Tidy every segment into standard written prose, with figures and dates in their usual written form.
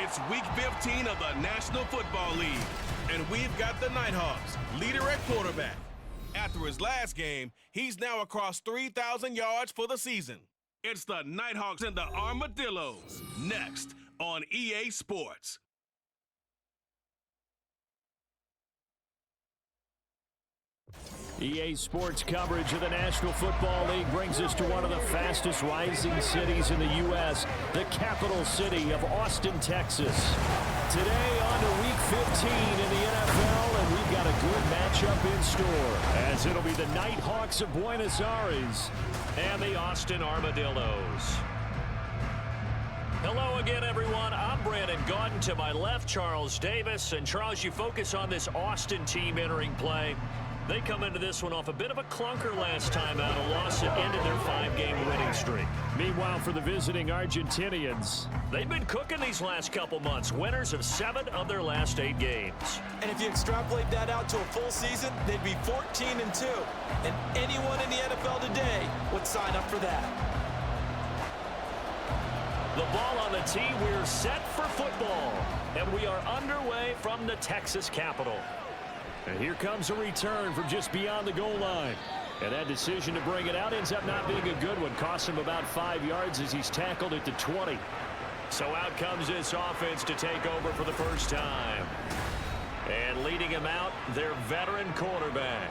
It's Week 15 of the National Football League, and we've got the Nighthawks, leader at quarterback. After his last game, he's now across 3,000 yards for the season. It's the Nighthawks and the Armadillos, next on EA Sports. EA Sports coverage of the National Football League brings us to one of the fastest rising cities in the U.S., the capital city of Austin, Texas. Today on to Week 15 in the NFL, and we've got a good matchup in store, as it'll be the Nighthawks of Buenos Aires and the Austin Armadillos. Hello again, everyone. I'm Brandon Gaudin. To my left, Charles Davis. And Charles, you focus on this Austin team entering play. They come into this one off a bit of a clunker last time out, a loss that ended their 5-game winning streak. Meanwhile, for the visiting Argentinians, they've been cooking these last couple months, winners of 7 of their last 8 games. And if you extrapolate that out to a full season, they'd be 14-2. And anyone in the NFL today would sign up for that. The ball on the tee, we're set for football. And we are underway from the Texas capital. And here comes a return from just beyond the goal line. And that decision to bring it out ends up not being a good one. Costs him about 5 yards as he's tackled at the 20. So out comes this offense to take over for the first time. And leading him out, their veteran quarterback.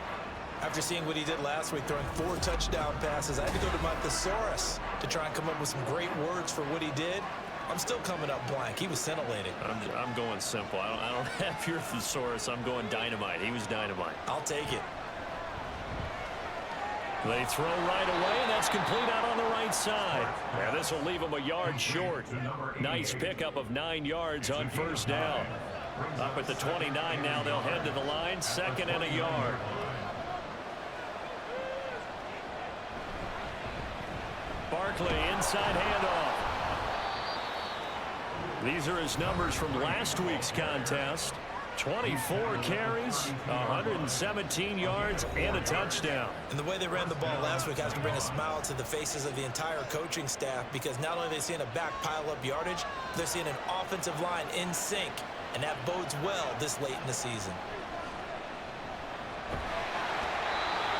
After seeing what he did last week, throwing 4 touchdown passes, I had to go to my thesaurus to try and come up with some great words for what he did. I'm still coming up blank. He was scintillating. I'm going simple. I don't have your thesaurus. I'm going dynamite. He was dynamite. I'll take it. They throw right away, and that's complete out on the right side. And this will leave him a yard short. Nice pickup of 9 yards on first down. Up at the 29 now, they'll head to the line, 2nd and a yard. Barkley, inside handoff. These are his numbers from last week's contest. 24 carries, 117 yards, and a touchdown. And the way they ran the ball last week has to bring a smile to the faces of the entire coaching staff, because not only are they seeing a back pile up yardage, they're seeing an offensive line in sync, and that bodes well this late in the season.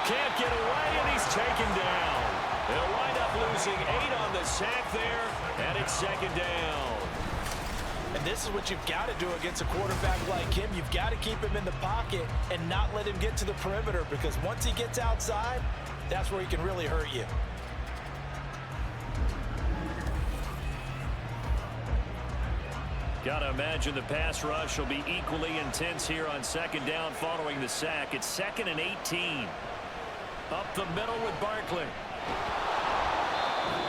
Can't get away, and he's taken down. They'll wind up losing 8 on the sack there, and it's 2nd down. And this is what you've got to do against a quarterback like him. You've got to keep him in the pocket and not let him get to the perimeter, because once he gets outside, that's where he can really hurt you. Got to imagine the pass rush will be equally intense here on 2nd down following the sack. It's 2nd and 18. Up the middle with Barkley.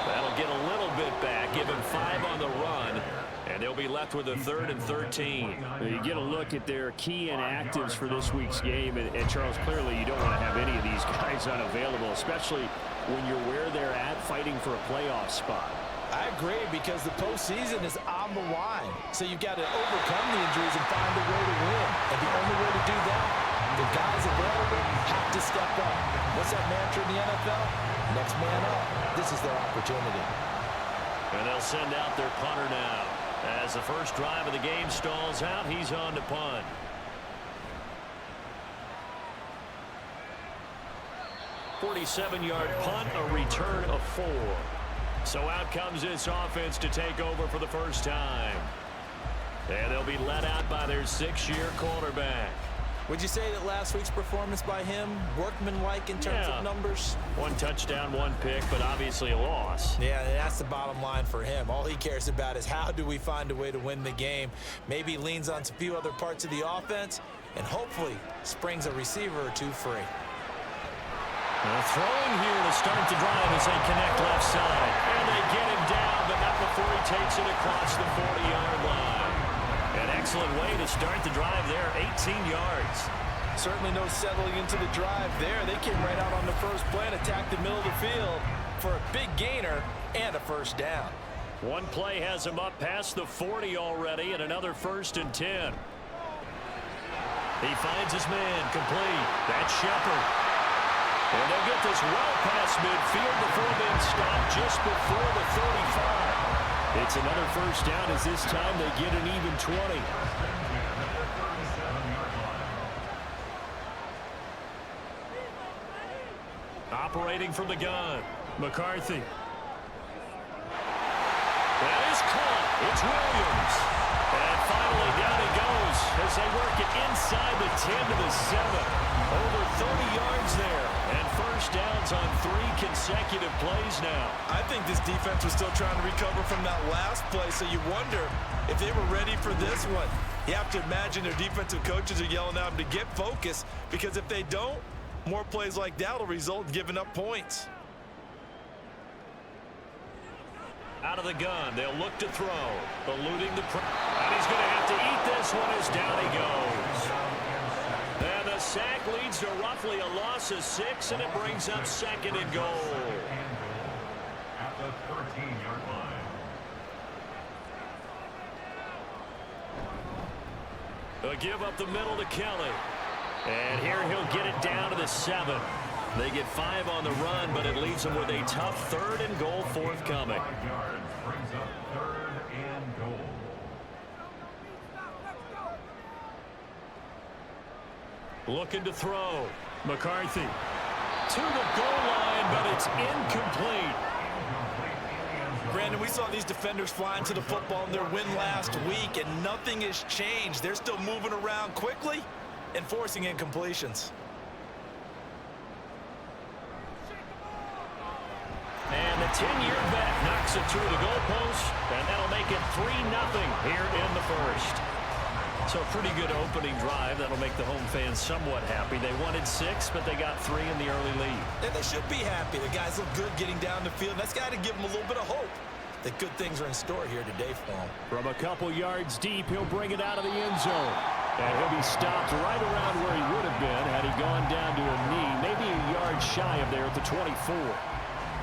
That'll get a little bit back, give him 5 on the run. And they'll be left with a 3rd and 13. You get a look at their key inactives for this week's game. And Charles, clearly you don't want to have any of these guys unavailable, especially when you're where they're at fighting for a playoff spot. I agree, because the postseason is on the line. So you've got to overcome the injuries and find a way to win. And the only way to do that, the guys available have to step up. What's that mantra in the NFL? Next man up. This is their opportunity. And they'll send out their punter now. As the first drive of the game stalls out, he's on to punt. "47-yard punt, a return of 4. So out comes this offense to take over for the first time. And they'll be let out by their 6-year quarterback. Would you say that last week's performance by him, workmanlike in terms of numbers? 1 touchdown, 1 pick, but obviously a loss. Yeah, that's the bottom line for him. All he cares about is how do we find a way to win the game. Maybe leans on a few other parts of the offense, and hopefully springs a receiver or 2 free. Throwing here to start the drive as they connect left side. And they get him down, but not before he takes it across the 40-yard line. An excellent way to start the drive there, 18 yards. Certainly no settling into the drive there. They came right out on the first play and attacked the middle of the field for a big gainer and a first down. One play has him up past the 40 already, and another 1st and 10. He finds his man complete. That's Shepard. And they'll get this well past midfield before being stopped just before the 35. It's another first down as this time they get an even 20. Operating from the gun, McCarthy. That is caught. It's Williams. And finally down he goes as they work it inside the 10 to the 7. Over 30 yards there. And first downs on 3 consecutive plays now. I think this defense was still trying to recover from that last play, so you wonder if they were ready for this one. You have to imagine their defensive coaches are yelling at them to get focused, because if they don't, more plays like that will result in giving up points. Out of the gun, they'll look to throw. Eluding the pressure. And he's going to have to eat this one as down he goes. And the sack leads to roughly a loss of 6, and it brings up second and goal. At the 13-yard line. They'll give up the middle to Kelly. And here he'll get it down to the 7. They get 5 on the run, but it leaves them with a tough 3rd and goal forthcoming. 5 yards brings up 3rd and goal. Looking to throw. McCarthy to the goal line, but it's incomplete. Brandon, we saw these defenders flying to the football in their win last week, and nothing has changed. They're still moving around quickly and forcing incompletions. And the 10-year vet knocks it through the goalpost, and that'll make it 3-0 here in the first. So a pretty good opening drive. That'll make the home fans somewhat happy. They wanted 6, but they got 3 in the early lead. And they should be happy. The guys look good getting down the field. That's got to give them a little bit of hope that good things are in store here today for them. From a couple yards deep, he'll bring it out of the end zone. And he'll be stopped right around where he would have been had he gone down to a knee, maybe a yard shy of there at the 24.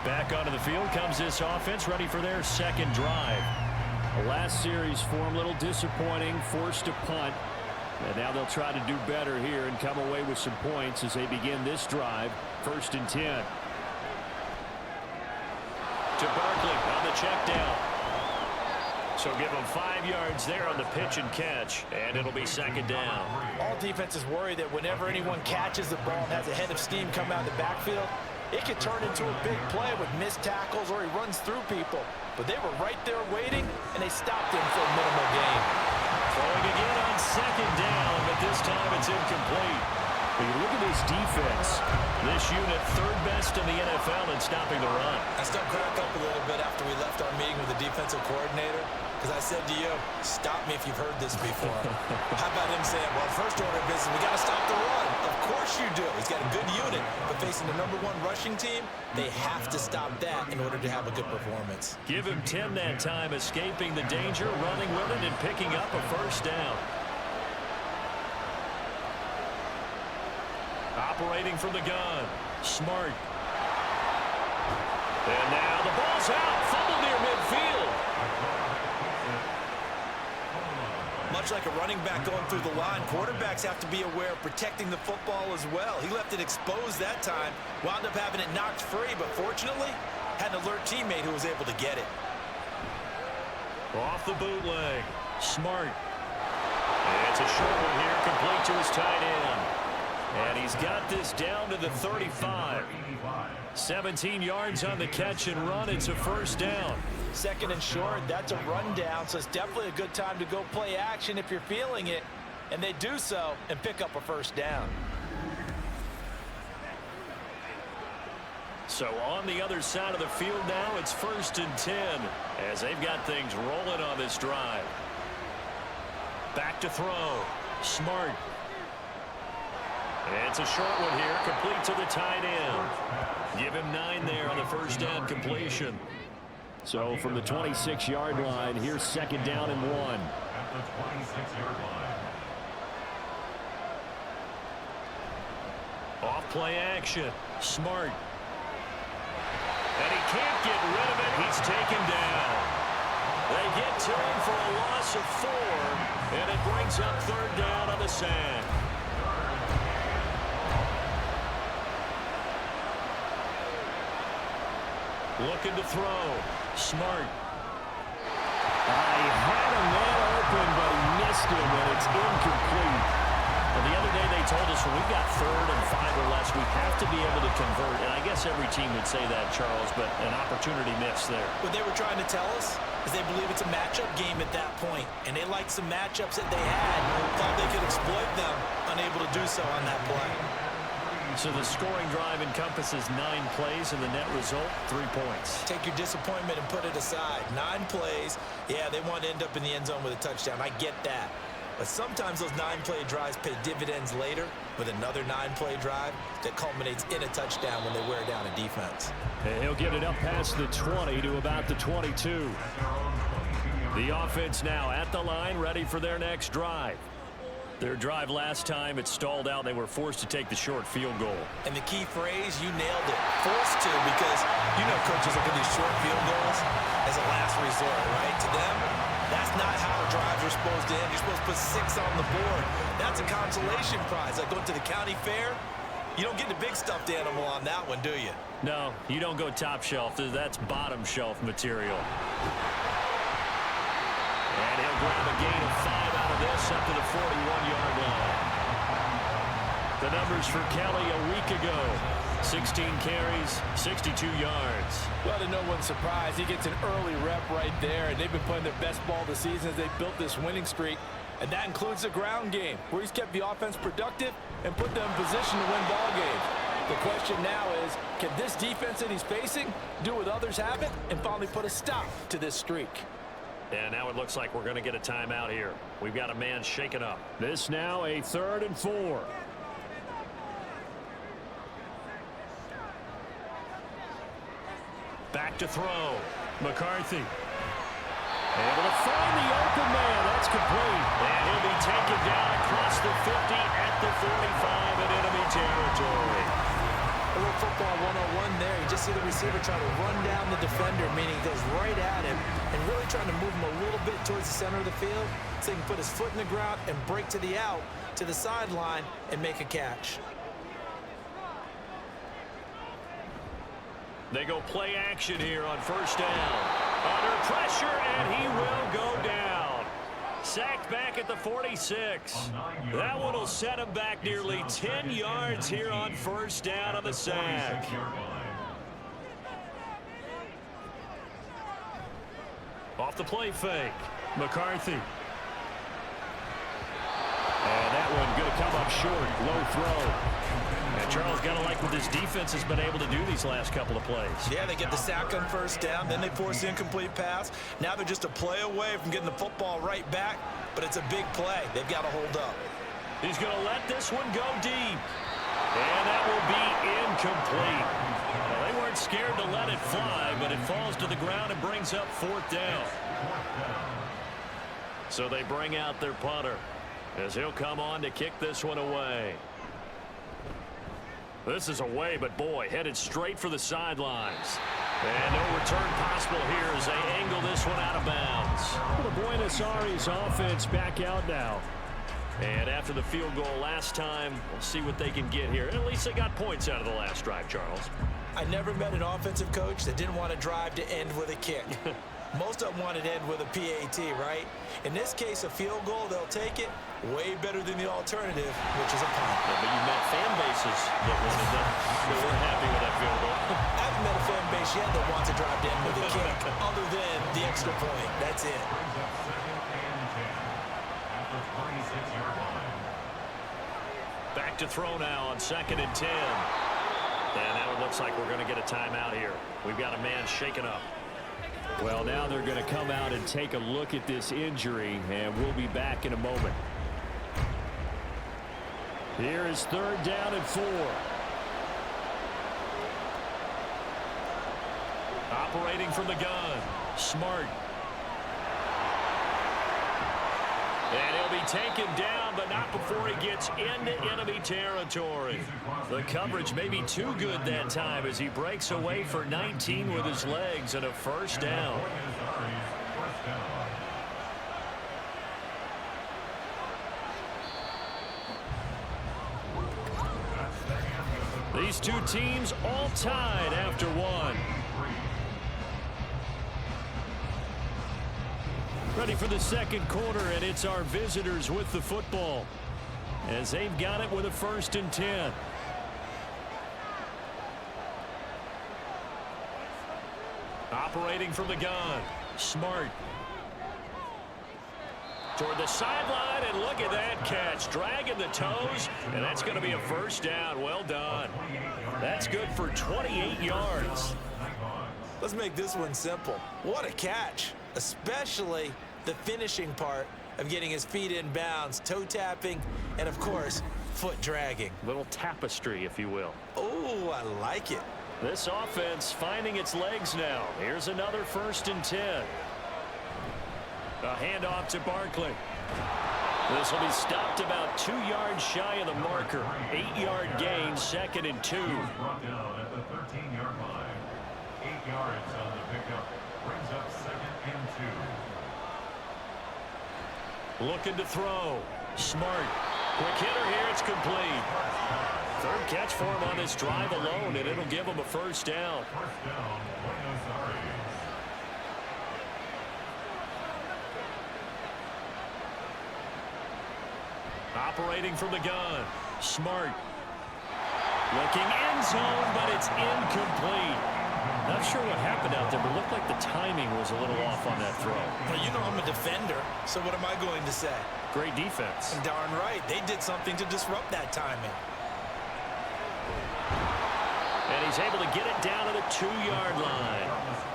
Back onto the field comes this offense, ready for their second drive. The last series for them, a little disappointing, forced to punt. And now they'll try to do better here and come away with some points as they begin this drive, 1st and 10. To Barkley on the check down. So give them 5 yards there on the pitch and catch, and it'll be 2nd down. All defenses worry that whenever anyone catches the ball and has a head of steam come out of the backfield, it could turn into a big play with missed tackles or he runs through people. But they were right there waiting, and they stopped him for a minimal gain. Throwing again on 2nd down, but this time it's incomplete. When you look at this defense, this unit 3rd best in the NFL in stopping the run. I still crack up a little bit after we left our meeting with the defensive coordinator, because I said to you, stop me if you've heard this before. How about him saying, well, first order of business, we got to stop the run. Of course you do. He's got a good unit, but facing the #1 rushing team, they have to stop that in order to have a good performance. Give him 10 that time, escaping the danger, running with it, and picking up a 1st down. Operating from the gun, Smart. And now the ball's out, fumble near midfield. Much like a running back going through the line, quarterbacks have to be aware of protecting the football as well. He left it exposed that time, wound up having it knocked free, but fortunately, had an alert teammate who was able to get it. Off the bootleg, Smart. And it's a short one here, complete to his tight end. And he's got this down to the 35. 17 yards on the catch and run. It's a 1st down. 2nd and short, that's a rundown, so it's definitely a good time to go play action if you're feeling it. And they do so and pick up a 1st down. So on the other side of the field now, it's 1st and 10 as they've got things rolling on this drive. Back to throw. Smart. And it's a short one here, complete to the tight end. Give him 9 there on the 1st down completion. So from the 26-yard line, here's 2nd down and 1. At the 26-yard line. Off play action. Smart. And he can't get rid of it. He's taken down. They get to him for a loss of 4, and it brings up 3rd down on the sack. Looking to throw. Smart. missed him, and it's incomplete. Well, the other day they told us when we've got 3rd and 5 or less, we have to be able to convert. And I guess every team would say that, Charles, but an opportunity missed there. What they were trying to tell us is they believe it's a matchup game at that point, and they liked some matchups that they had, thought they could exploit them, unable to do so on that play. So the scoring drive encompasses 9 plays, and the net result, 3 points. Take your disappointment and put it aside. 9 plays. Yeah, they want to end up in the end zone with a touchdown. I get that. But sometimes those 9-play drives pay dividends later with another 9-play drive that culminates in a touchdown when they wear down a defense. And he'll get it up past the 20 to about the 22. The offense now at the line, ready for their next drive. Their drive last time, it stalled out. They were forced to take the short field goal. And the key phrase, you nailed it. Forced to, because you know coaches look at these short field goals as a last resort, right? To them, that's not how drives are supposed to end. You're supposed to put 6 on the board. That's a consolation prize. Like going to the county fair, you don't get the big stuffed animal on that one, do you? No, you don't go top shelf. That's bottom shelf material. And he'll grab a gain of 5 out of this up to the 41-yard line. The numbers for Kelly a week ago. 16 carries, 62 yards. Well, to no one's surprise, he gets an early rep right there, and they've been playing their best ball this season as they built this winning streak. And that includes the ground game, where he's kept the offense productive and put them in position to win ball games. The question now is, can this defense that he's facing do what others haven't and finally put a stop to this streak? And now it looks like we're going to get a timeout here. We've got a man shaken up. This now a 3rd and 4. Back to throw. McCarthy. Able to find the open man. That's complete. And he'll be taken down across the 50 at the 45 in enemy territory. A little football 101 there. You just see the receiver try to run down the defender, meaning he goes right at him and really trying to move him a little bit towards the center of the field so he can put his foot in the ground and break to the out, to the sideline, and make a catch. They go play action here on 1st down. Under pressure, and he will go down. Sacked back at the 46. That one will set him back nearly 10 yards here on 1st down on the sack. Off the play fake. McCarthy. And that one going to come up short. Low throw. And Charles, got to like what this defense has been able to do these last couple of plays. Yeah, they get the sack on 1st down, then they force the incomplete pass. Now they're just a play away from getting the football right back, but it's a big play. They've got to hold up. He's going to let this one go deep. And that will be incomplete. Well, they weren't scared to let it fly, but it falls to the ground and brings up 4th down. So they bring out their punter as he'll come on to kick this one away. This is away, but boy, headed straight for the sidelines. And no return possible here as they angle this one out of bounds. Well, the Buenos Aires offense back out now. And after the field goal last time, we'll see what they can get here. At least they got points out of the last drive, Charles. I never met an offensive coach that didn't want to drive to end with a kick. Most of them wanted to end with a PAT, right? In this case, a field goal, they'll take it. Way better than the alternative, which is a punt. Yeah, but you met fan bases that weren't happy with that field goal. I haven't met a fan base yet that wants to drive to end with a kick, other than the extra point. That's it. Back to throw now on 2nd and 10. And now it looks like we're going to get a timeout here. We've got a man shaken up. Well, now they're going to come out and take a look at this injury, and we'll be back in a moment. Here is 3rd down and 4. Operating from the gun, Smart. And he'll be taken down, but not before he gets into enemy territory. The coverage may be too good that time as he breaks away for 19 with his legs and a 1st down. These two teams all tied after one. Ready for the second quarter, and it's our visitors with the football as they've got it with a 1st and 10. Operating from the gun, Smart. Toward the sideline, and look at that catch. Dragging the toes, and that's going to be a 1st down. Well done. That's good for 28 yards. Let's make this one simple. What a catch, especially the finishing part of getting his feet in bounds, toe tapping, and of course, foot dragging. Little tapestry, if you will. Oh, I like it. This offense finding its legs now. Here's another 1st and 10. A handoff to Barkley. This will be stopped about 2 yards shy of the marker. 8-yard gain, 2nd and 2. Brought down at the 13-yard line. 8 yards on the pickup. Brings up 2nd and 2. Looking to throw. Smart. Quick hitter here. It's complete. 3rd catch for him on this drive alone, and it'll give him a 1st down. 1st down, Buenos. Operating from the gun. Smart. Looking end zone, but it's incomplete. Not sure what happened out there, but it looked like the timing was a little off on that throw. Well, you know I'm a defender, so what am I going to say? Great defense. Darn right. They did something to disrupt that timing. And he's able to get it down to the 2-yard line.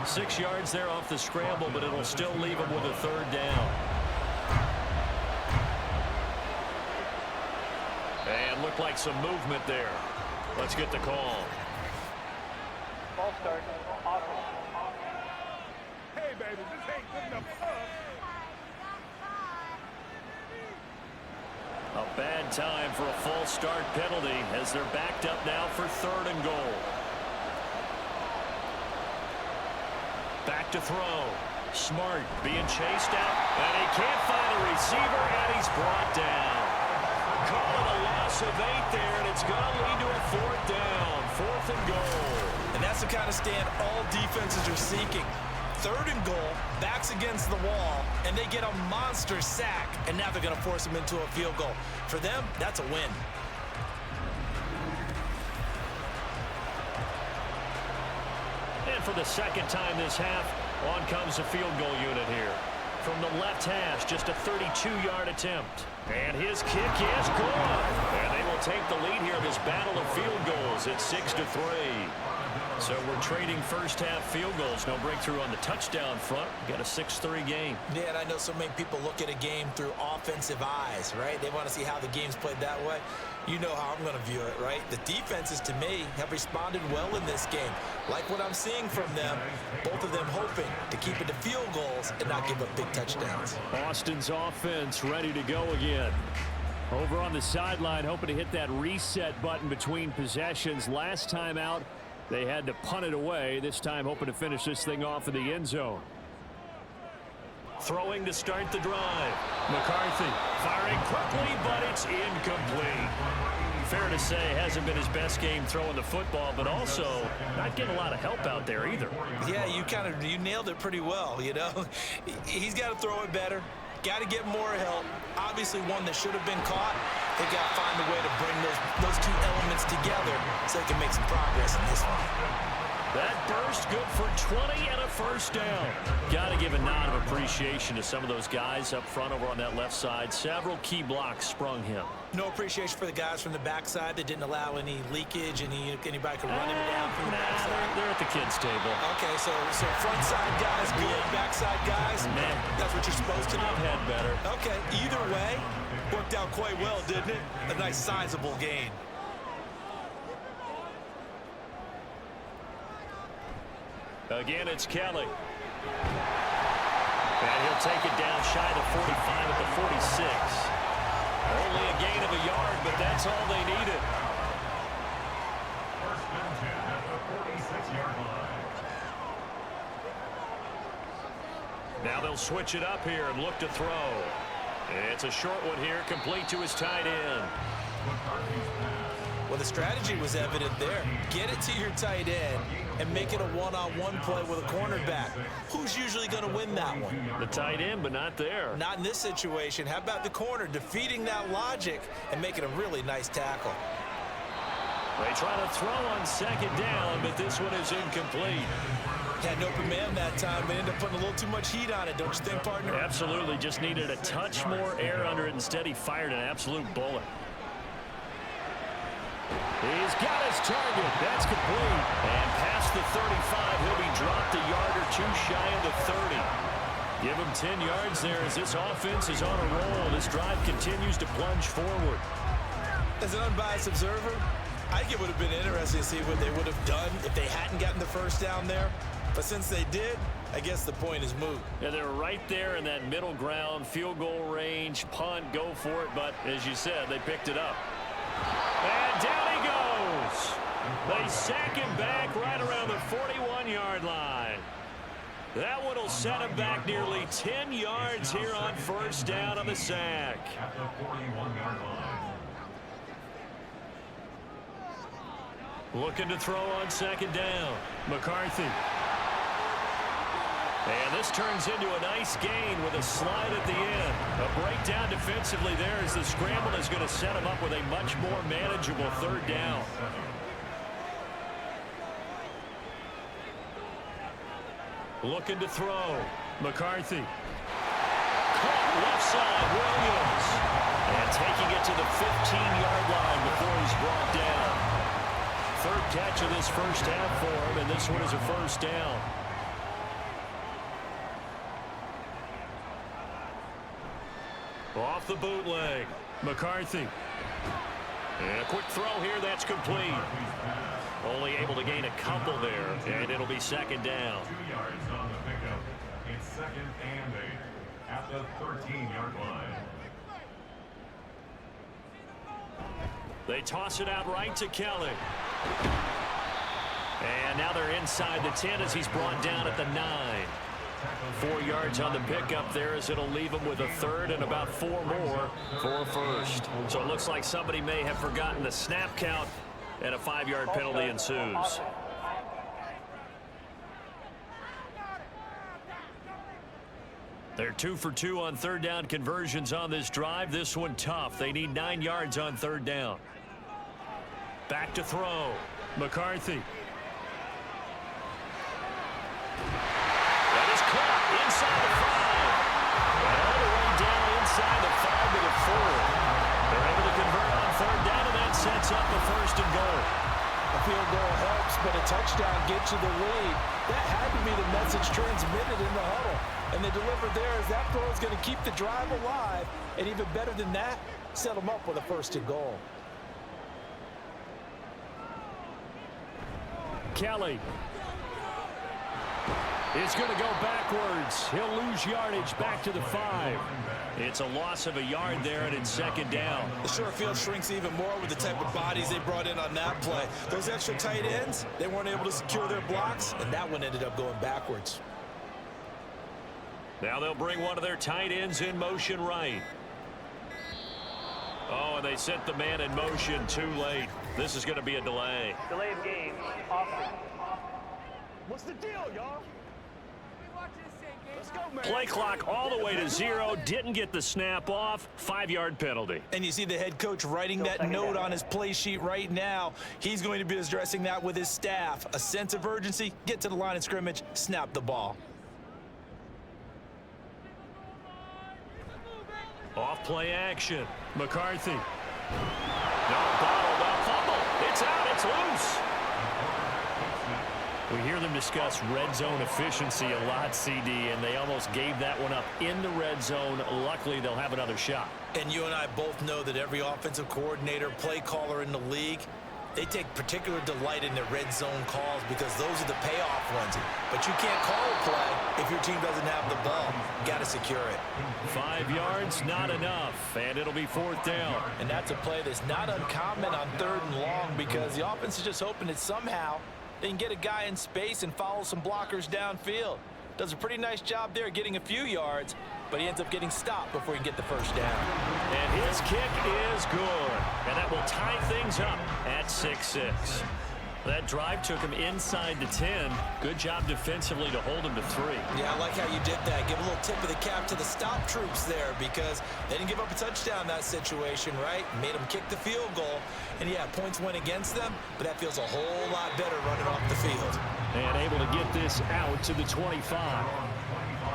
6 yards there off the scramble, but it'll still leave him with a 3rd down. And looked like some movement there. Let's get the call. Ball start. Hey, baby, this ain't good enough for us. A bad time for a false start penalty as they're backed up now for 3rd and goal. Back to throw. Smart being chased out, and he can't find a receiver, and he's brought down. Call it a loss of 8 there, and it's going to lead to a 4th down. 4th and goal. And that's the kind of stand all defenses are seeking. 3rd and goal, backs against the wall, and they get a monster sack, and now they're going to force them into a field goal. For them, that's a win. And for the 2nd time this half, on comes the field goal unit here. From the left hash, just a 32-yard attempt. And his kick is good. And they will take the lead here in this battle of field goals. It's 6-3. So we're trading 1st half field goals. No breakthrough on the touchdown front. Got a 6-3 game. Yeah, and I know so many people look at a game through offensive eyes, right? They want to see how the game's played that way. You know how I'm going to view it, right? The defenses, to me, have responded well in this game. Like what I'm seeing from them, both of them hoping to keep it to field goals and not give up big touchdowns. Austin's offense ready to go again. Over on the sideline, hoping to hit that reset button between possessions. Last time out, they had to punt it away. This time, hoping to finish this thing off in the end zone. Throwing to start the drive. McCarthy firing quickly, but it's incomplete. Fair to say, hasn't been his best game throwing the football, but also not getting a lot of help out there either. Yeah, you nailed it pretty well, you know. He's got to throw it better. Got to get more help. Obviously one that should have been caught. They got to find a way to bring those two elements together so they can make some progress in this one. That burst good for 20 and a 1st down. Got to give a nod of appreciation to some of those guys up front over on that left side. Several key blocks sprung him. No appreciation for the guys from the backside that didn't allow any leakage, anybody could run him down from the backside. They're at the kids' table. Okay, so front side guys good, backside guys, Man, that's what you're supposed to do. I've had better. Okay, either way, worked out quite well, didn't it? A nice sizable gain. Again, it's Kelly. And he'll take it down shy of the 45 at the 46. Only a gain of a yard, but that's all they needed. 1st and 10 at the 46-yard line. Now they'll switch it up here and look to throw. It's a short one here, complete to his tight end. Well, the strategy was evident there. Get it to your tight end and make it a one-on-one play with a cornerback. Who's usually going to win that one? The tight end, but not there. Not in this situation. How about the corner defeating that logic and making a really nice tackle? They try to throw on second down, but this one is incomplete. Had an open man that time, but ended up putting a little too much heat on it, don't you think, partner? Absolutely. Just needed a touch more air under it. Instead, he fired an absolute bullet. He's got his target. That's complete. And past the 35, he'll be dropped a yard or two shy of the 30. Give him 10 yards there as this offense is on a roll. This drive continues to plunge forward. As an unbiased observer, I think it would have been interesting to see what they would have done if they hadn't gotten the first down there. But since they did, I guess the point is moot. Yeah, they're right there in that middle ground, field goal range, punt, go for it. But as you said, they picked it up. And down he goes. They sack him back right around the 41-yard line. That one will set him back nearly 10 yards here on first down on the sack. At the 41-yard line. Looking to throw on second down. McCarthy. And this turns into a nice gain with a slide at the end. A breakdown defensively there as the scramble is going to set him up with a much more manageable third down. Looking to throw. McCarthy. Caught left side, Williams. And taking it to the 15-yard line before he's brought down. Third catch of this first half for him, and this one is a first down. Off the bootleg, McCarthy. And a quick throw here, that's complete. Only able to gain a couple there, and it'll be second down. 2 yards on the pickup. It's second and 8 at the 13-yard line. They toss it out right to Kelly. And now they're inside the 10 as he's brought down at the 9. 4 yards on the pickup there as it'll leave him with a third and about 4 more for a first. So it looks like somebody may have forgotten the snap count, and a 5-yard penalty ensues. They're 2 for 2 on third down conversions on this drive. This one tough. They need 9 yards on third down. Back to throw. McCarthy. That is caught inside the 5. And all the way down inside the 5 to the 4. They're able to convert on third down, and that sets up the first and goal. A field goal helps, but a touchdown gets you the lead. That had to be the message transmitted in the huddle. And they delivered there as that throw is going to keep the drive alive. And even better than that, set them up with a first and goal. Kelly is going to go backwards. He'll lose yardage back to the 5. It's a loss of a yard there, and it's second down. The short field shrinks even more with the type of bodies they brought in on that play. Those extra tight ends, they weren't able to secure their blocks, and that one ended up going backwards. Now they'll bring one of their tight ends in motion right. Oh, and they sent the man in motion too late. This is going to be a delay. Delay of game. Offense. What's the deal, y'all? Let's go, man. Play clock all the way to 0. Didn't get the snap off. 5-yard penalty. And you see the head coach writing that note on his play sheet right now. He's going to be addressing that with his staff. A sense of urgency, get to the line of scrimmage, snap the ball. Off play action. McCarthy. No, bottled up fumble. It's out. It's loose. We hear them discuss red zone efficiency a lot, CD, and they almost gave that one up in the red zone. Luckily, they'll have another shot. And you and I both know that every offensive coordinator, play caller in the league, they take particular delight in their red zone calls because those are the payoff ones. But you can't call a play if your team doesn't have the ball. Got to secure it. 5 yards, not enough, and it'll be fourth down. And that's a play that's not uncommon on third and long because the offense is just hoping that somehow they can get a guy in space and follow some blockers downfield. Does a pretty nice job there getting a few yards, but he ends up getting stopped before he can get the first down. And his kick is good. And that will tie things up at 6-6. That drive took him inside the 10. Good job defensively to hold him to 3. Yeah, I like how you did that. Give a little tip of the cap to the stop troops there because they didn't give up a touchdown in that situation, right? Made them kick the field goal. And, yeah, points went against them, but that feels a whole lot better running off the field. And able to get this out to the 25.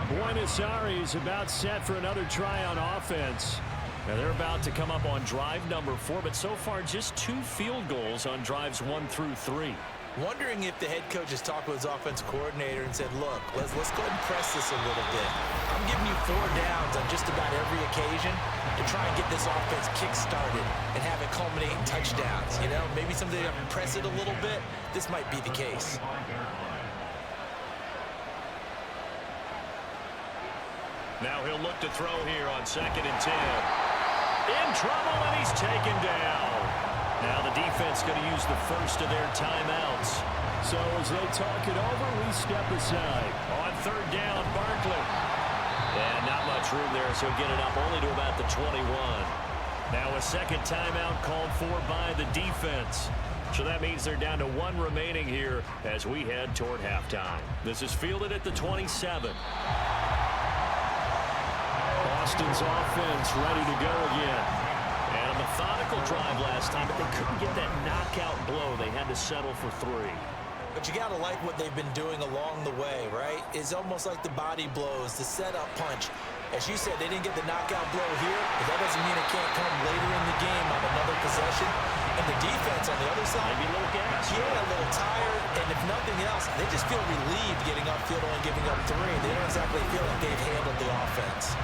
Buenos Aires about set for another try on offense. Now they're about to come up on drive number 4, but so far just 2 field goals on drives 1 through 3. Wondering if the head coach has talked with his offensive coordinator and said, look, let's go ahead and press this a little bit. I'm giving you 4 downs on just about every occasion to try and get this offense kick-started and have it culminate in touchdowns. You know, maybe someday to press it a little bit. This might be the case. Now he'll look to throw here on 2nd and 10. In trouble, and he's taken down. Now the defense going to use the first of their timeouts. So as they talk it over, we step aside. On 3rd down, Barkley. And not much room there, so get it up only to about the 21. Now a 2nd timeout called for by the defense. So that means they're down to 1 remaining here as we head toward halftime. This is fielded at the 27. Boston's offense ready to go again. And a methodical drive last time, but they couldn't get that knockout blow. They had to settle for 3. But you got to like what they've been doing along the way, right? It's almost like the body blows, the setup punch. As you said, they didn't get the knockout blow here, but that doesn't mean it can't come later in the game on another possession. And the defense on the other side, maybe a little gas. Yeah, a little tired. And if nothing else, they just feel relieved getting upfield only giving up 3. They don't exactly feel like they've handled the offense.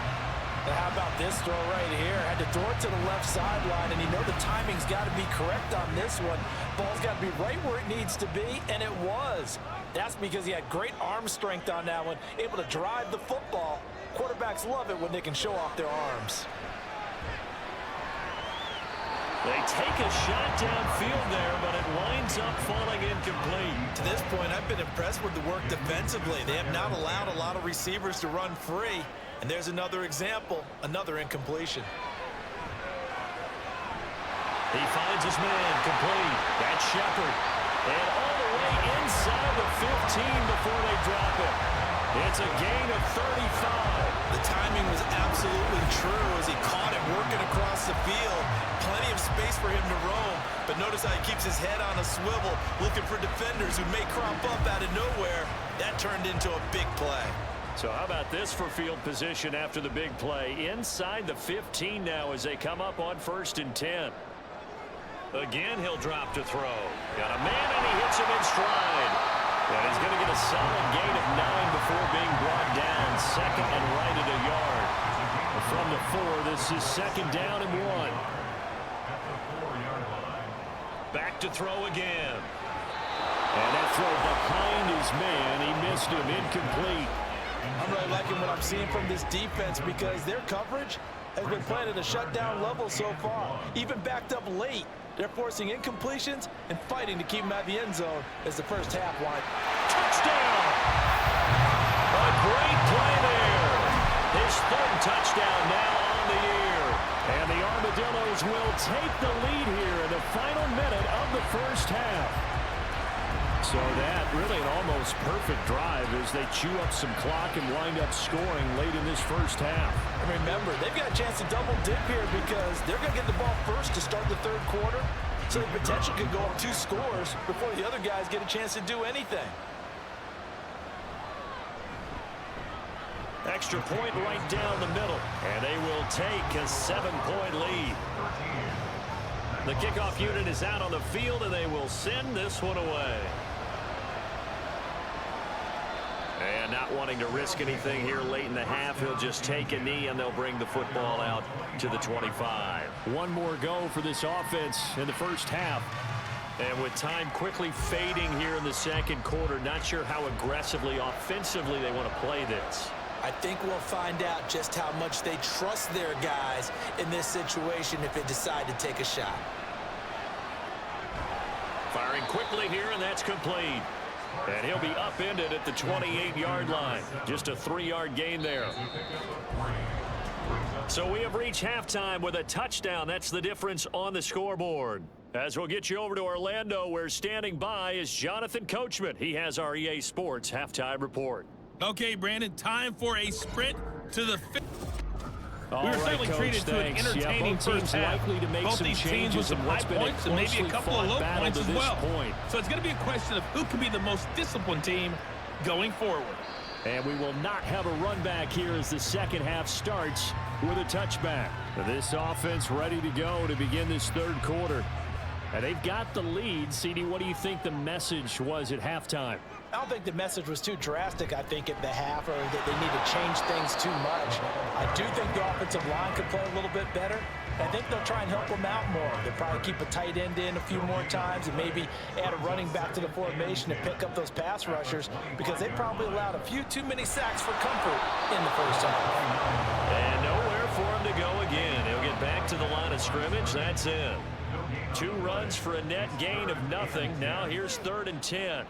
Now how about this throw right here? Had to throw it to the left sideline, and you know the timing's got to be correct on this one. Ball's got to be right where it needs to be, and it was. That's because he had great arm strength on that one, able to drive the football. Quarterbacks love it when they can show off their arms. They take a shot downfield there, but it winds up falling incomplete. To this point, I've been impressed with the work defensively. They have not allowed a lot of receivers to run free. And there's another example, another incompletion. He finds his man complete. That's Shepard. And all the way inside the 15 before they drop it. It's a gain of 35. The timing was absolutely true as he caught it working across the field. Plenty of space for him to roam. But notice how he keeps his head on a swivel, looking for defenders who may crop up out of nowhere. That turned into a big play. So how about this for field position after the big play? Inside the 15 now as they come up on 1st and 10. Again, he'll drop to throw. Got a man, and he hits him in stride. And he's going to get a solid gain of 9 before being brought down. 2nd and right at a yard. From the 4, this is 2nd down and 1. Back to throw again. And that throw behind his man. He missed him, incomplete. I'm really liking what I'm seeing from this defense because their coverage has been playing at a shutdown level so far. Even backed up late, they're forcing incompletions and fighting to keep them at the end zone as the first half went. Touchdown! A great play there. His 3rd touchdown now on the year. And the Armadillos will take the lead here in the final minute of the first half. So that really an almost perfect drive as they chew up some clock and wind up scoring late in this first half. And remember, they've got a chance to double dip here because they're going to get the ball first to start the 3rd quarter. So the potential could go up 2 scores before the other guys get a chance to do anything. Extra point right down the middle. And they will take a 7-point lead. The kickoff unit is out on the field, and they will send this one away. And not wanting to risk anything here late in the half, he'll just take a knee, and they'll bring the football out to the 25. One more go for this offense in the first half. And with time quickly fading here in the 2nd quarter, not sure how aggressively, offensively they want to play this. I think we'll find out just how much they trust their guys in this situation if they decide to take a shot. Firing quickly here, and that's complete. And he'll be upended at the 28-yard line. Just a 3-yard gain there. So we have reached halftime with a touchdown. That's the difference on the scoreboard. As we'll get you over to Orlando, where standing by is Jonathan Coachman. He has our EA Sports halftime report. Okay, Brandon, time for a sprint to the fifth. We were certainly treated to an entertaining first half. Both these teams with some high points and maybe a couple of low points as well. So it's going to be a question of who can be the most disciplined team going forward. And we will not have a run back here as the second half starts with a touchback. This offense ready to go to begin this third quarter. And they've got the lead. CD, what do you think the message was at halftime? I don't think the message was too drastic, I think, at the half, or that they need to change things too much. I do think the offensive line could play a little bit better. I think they'll try and help them out more. They'll probably keep a tight end in a few more times and maybe add a running back to the formation and pick up those pass rushers, because they probably allowed a few too many sacks for comfort in the first half. And nowhere for him to go again. He'll get back to the line of scrimmage. That's it. 2 runs for a net gain of nothing. Now here's 3rd and 10.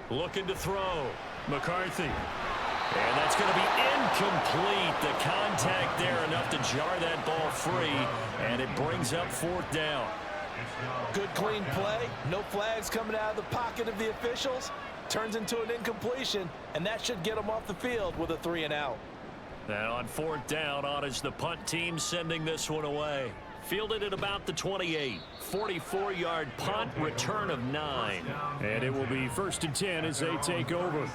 Looking to throw. McCarthy. And that's going to be incomplete. The contact there enough to jar that ball free. And it brings up 4th down. Good clean play. No flags coming out of the pocket of the officials. Turns into an incompletion. And that should get them off the field with a 3-and-out. And on 4th down, on is the punt team sending this one away. Fielded at about the 28. 44-yard punt, return of 9. And it will be 1st and 10 as they take over.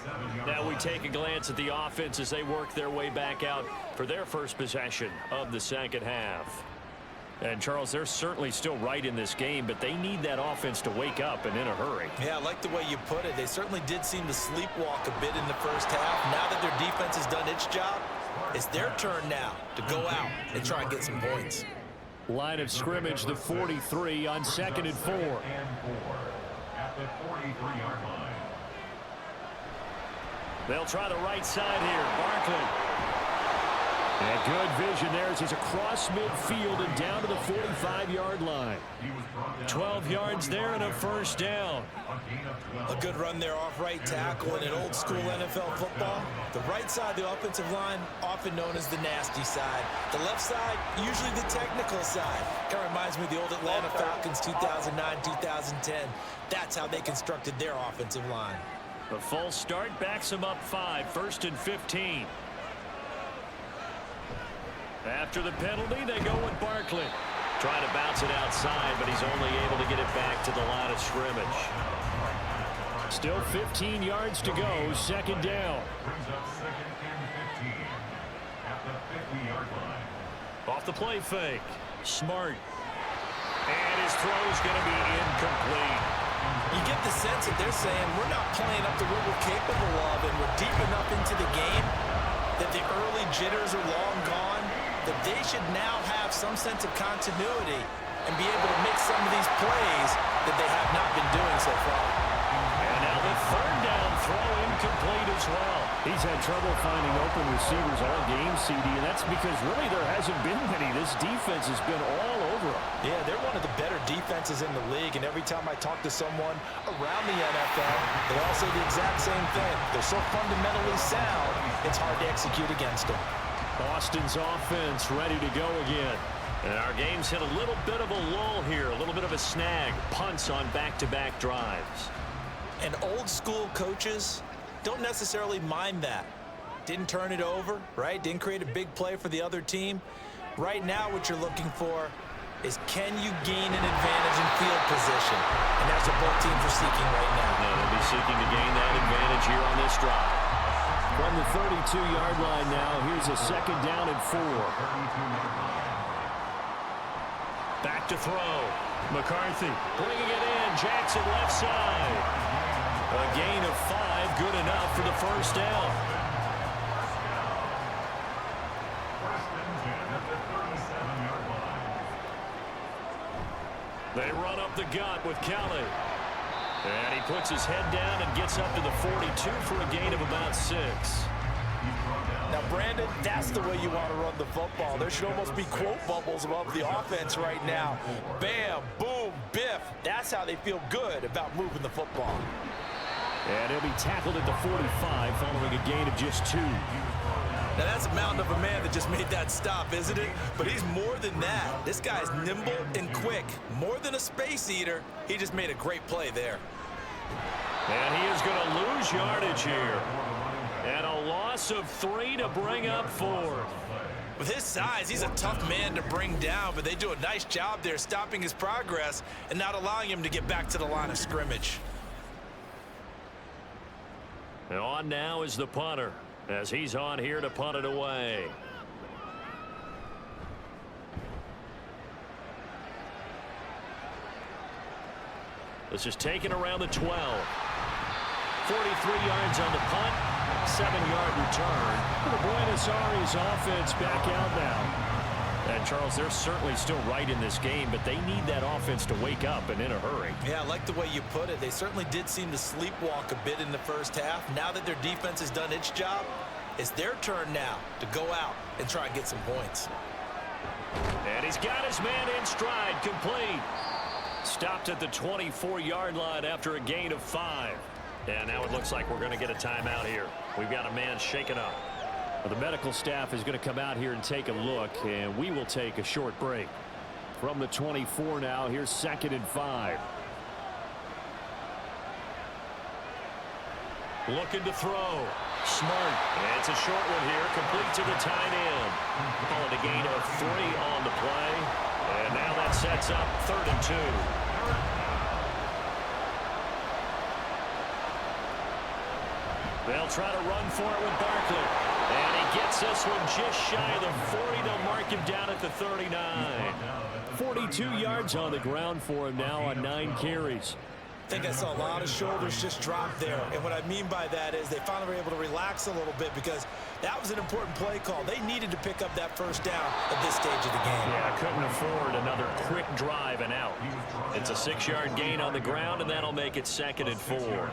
Now we take a glance at the offense as they work their way back out for their first possession of the second half. And, Charles, they're certainly still right in this game, but they need that offense to wake up and in a hurry. Yeah, I like the way you put it. They certainly did seem to sleepwalk a bit in the first half. Now that their defense has done its job, it's their turn now to go out and try and get some points. Line of scrimmage, the 43 on 2nd and 4. At the 43-yard line. They'll try the right side here. Barkley. And good vision there as he's across midfield and down to the 45-yard line. 12 yards there and a 1st down. A good run there off right tackle in an old school NFL football. The right side of the offensive line, often known as the nasty side. The left side, usually the technical side. Kind of reminds me of the old Atlanta Falcons 2009-2010. That's how they constructed their offensive line. The full start backs them up 5, 1st and 15. After the penalty, they go with Barkley. Trying to bounce it outside, but he's only able to get it back to the line of scrimmage. Still 15 yards to go, 2nd down. Brings up 2nd and 15 at the 50-yard line. Off the play fake. Smart. And his throw's going to be incomplete. You get the sense that they're saying we're not playing up to what we're capable of, and we're deep enough into the game that the early jitters are long gone, that they should now have some sense of continuity and be able to make some of these plays that they have not been doing so far. And now the 3rd down throw incomplete as well. He's had trouble finding open receivers all game, CD, and that's because really there hasn't been many. This defense has been all over them. Yeah, they're one of the better defenses in the league, and every time I talk to someone around the NFL, they all say the exact same thing. They're so fundamentally sound, it's hard to execute against them. Boston's offense ready to go again. And our game's hit a little bit of a lull here, a little bit of a snag. Punts on back-to-back drives. And old school coaches don't necessarily mind that. Didn't turn it over, right? Didn't create a big play for the other team. Right now what you're looking for is, can you gain an advantage in field position? And that's what both teams are seeking right now. Yeah, they'll be seeking to gain that advantage here on this drive. From the 32-yard line now, here's a 2nd down and 4. Back to throw. McCarthy bringing it in. Jackson left side. A gain of 5, good enough for the 1st down. They run up the gut with Kelly. And he puts his head down and gets up to the 42 for a gain of about 6. Now, Brandon, that's the way you want to run the football. There should almost be quote bubbles above the offense right now. Bam, boom, biff, that's how they feel good about moving the football. And he'll be tackled at the 45 following a gain of just 2. Now, that's a mountain of a man that just made that stop, isn't it? But he's more than that. This guy's nimble and quick. More than a space eater, he just made a great play there. And he is going to lose yardage here. And a loss of 3 to bring up 4. With his size, he's a tough man to bring down, but they do a nice job there stopping his progress and not allowing him to get back to the line of scrimmage. And on now is the punter, as he's on here to punt it away. This is taken around the 12. 43 yards on the punt, 7-yard return. For the Buenos Aires offense back out now. And, Charles, they're certainly still right in this game, but they need that offense to wake up and in a hurry. Yeah, I like the way you put it. They certainly did seem to sleepwalk a bit in the first half. Now that their defense has done its job, it's their turn now to go out and try and get some points. And he's got his man in stride, complete. Stopped at the 24-yard line after a gain of 5. And now it looks like we're going to get a timeout here. We've got a man shaken up. Well, the medical staff is going to come out here and take a look, and we will take a short break. From the 24 now, here's 2nd and 5. Looking to throw. Smart. And it's a short one here, complete to the tight end. Call it a gain of 3 on the play. And now that sets up 3rd and 2. They'll try to run for it with Barkley. And he gets this one just shy of the 40. They'll mark him down at the 39. 42 yards on the ground for him now on 9 carries. I think I saw a lot of shoulders just drop there. And what I mean by that is they finally were able to relax a little bit because that was an important play call. They needed to pick up that first down at this stage of the game. Yeah, couldn't afford another quick drive and out. It's a 6-yard gain on the ground, and that'll make it 2nd and 4.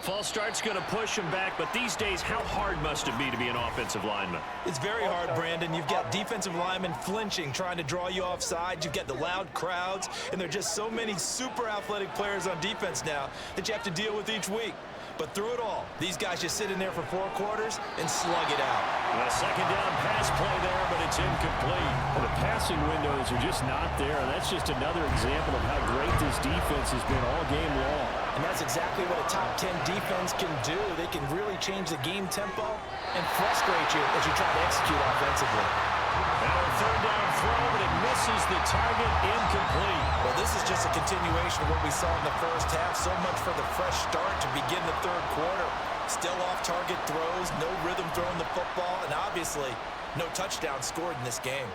False start's going to push him back, but these days, how hard must it be to be an offensive lineman? It's very hard, Brandon. You've got defensive linemen flinching, trying to draw you offside. You've got the loud crowds, and there are just so many super athletic players on defense now that you have to deal with each week. But through it all, these guys just sit in there for 4 quarters and slug it out. A 2nd down pass play there, but it's incomplete. Well, the passing windows are just not there, and that's just another example of how great this defense has been all game long. And that's exactly what a top 10 defense can do. They can really change the game tempo and frustrate you as you try to execute offensively. Now a 3rd down throw, but it misses the target, incomplete. Well, this is just a continuation of what we saw in the first half. So much for the fresh start to begin the 3rd quarter. Still off-target throws, no rhythm throwing the football, and obviously no touchdown scored in this game.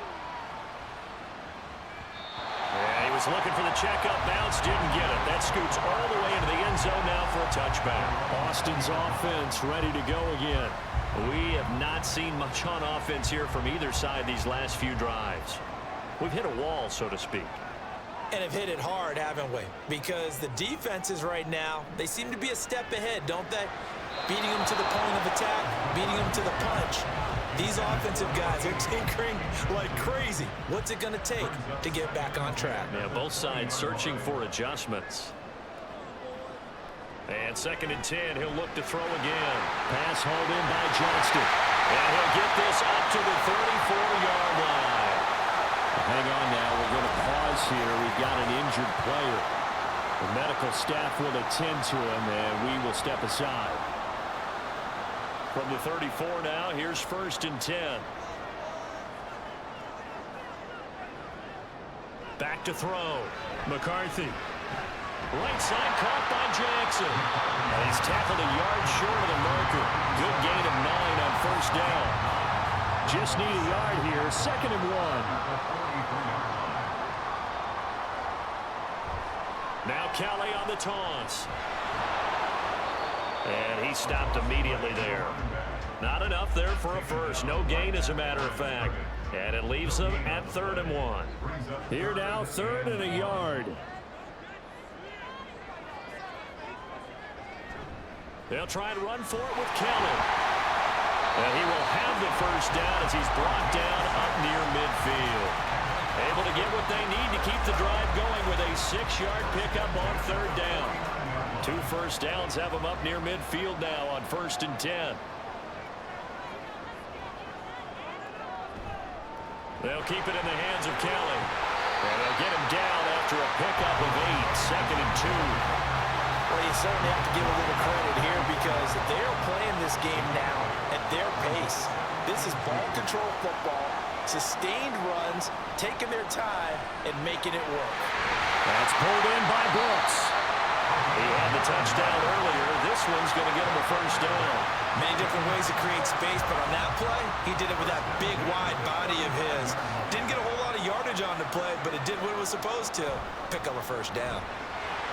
Yeah, he was looking for the checkup bounce, didn't get it. That scoots all the way into the end zone now for a touchback. Austin's offense ready to go again. We have not seen much on offense here from either side these last few drives. We've hit a wall, so to speak. And have hit it hard, haven't we? Because the defenses right now, they seem to be a step ahead, don't they? Beating them to the point of attack, beating them to the punch. These offensive guys are tinkering like crazy. What's it going to take to get back on track? Yeah, both sides searching for adjustments. And 2nd and 10, he'll look to throw again. Pass hauled in by Johnston. And he'll get this up to the 34-yard line. Hang on now, we're going to pause here. We've got an injured player. The medical staff will attend to him, and we will step aside. From the 34 now, here's 1st and 10. Back to throw. McCarthy. Right side caught by Jackson. And he's tackled a yard short of the marker. Good gain of 9 on 1st down. Just need a yard here. 2nd and 1. Now Kelly on the toss. And he stopped immediately there. Not enough there for a first. No gain, as a matter of fact. And it leaves them at 3rd and 1. Here now, 3rd and a yard. They'll try and run for it with Kelly. And he will have the first down as he's brought down up near midfield. able to get what they need to keep the drive going with a 6-yard pickup on 3rd down. 2 first downs have them up near midfield now on 1st and 10. They'll keep it in the hands of Kelly. And they'll get him down after a pickup of 8, 2nd and 2. Well, you certainly have to give a little credit here because they're playing this game now at their pace. This is ball control football, sustained runs, taking their time, and making it work. That's pulled in by Brooks. He had the touchdown earlier. This one's going to get him a 1st down. Many different ways to create space, but on that play, he did it with that big, wide body of his. Didn't get a whole lot of yardage on the play, but it did what it was supposed to. Pick up a 1st down.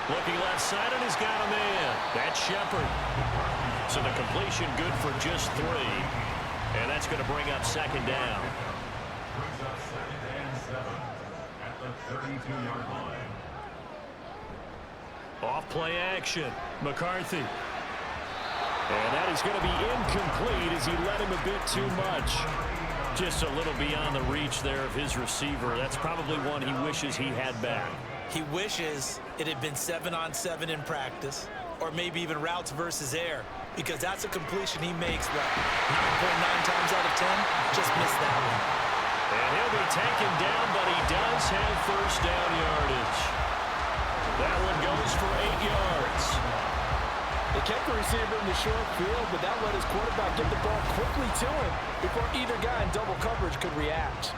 Looking left side, and he's got a man. That's Shepard. So the completion good for just 3. And that's going to bring up 2nd down. Brings up 2nd and 7 at the 32-yard line. Off play action. McCarthy. And that is going to be incomplete as he let him a bit too much. Just a little beyond the reach there of his receiver. That's probably one he wishes he had back. He wishes it had been 7-on-7 in practice, or maybe even routes versus air, because that's a completion he makes, what, 9.9 times out of 10? Just missed that one. And he'll be taken down, but he does have 1st down yardage. That one goes for 8 yards. They kept the receiver in the short field, but that let his quarterback get the ball quickly to him before either guy in double coverage could react.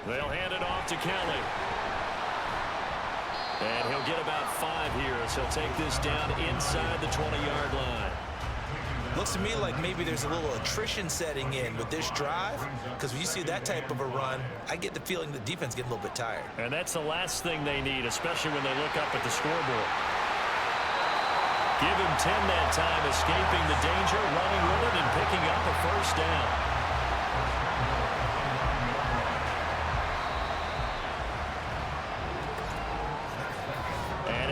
They'll hand it off to Kelly. And he'll get about 5 here as he'll take this down inside the 20-yard line. Looks to me like maybe there's a little attrition setting in with this drive, because when you see that type of a run, I get the feeling the defense getting a little bit tired. And that's the last thing they need, especially when they look up at the scoreboard. Give him 10 that time, escaping the danger, running with it, and picking up a 1st down.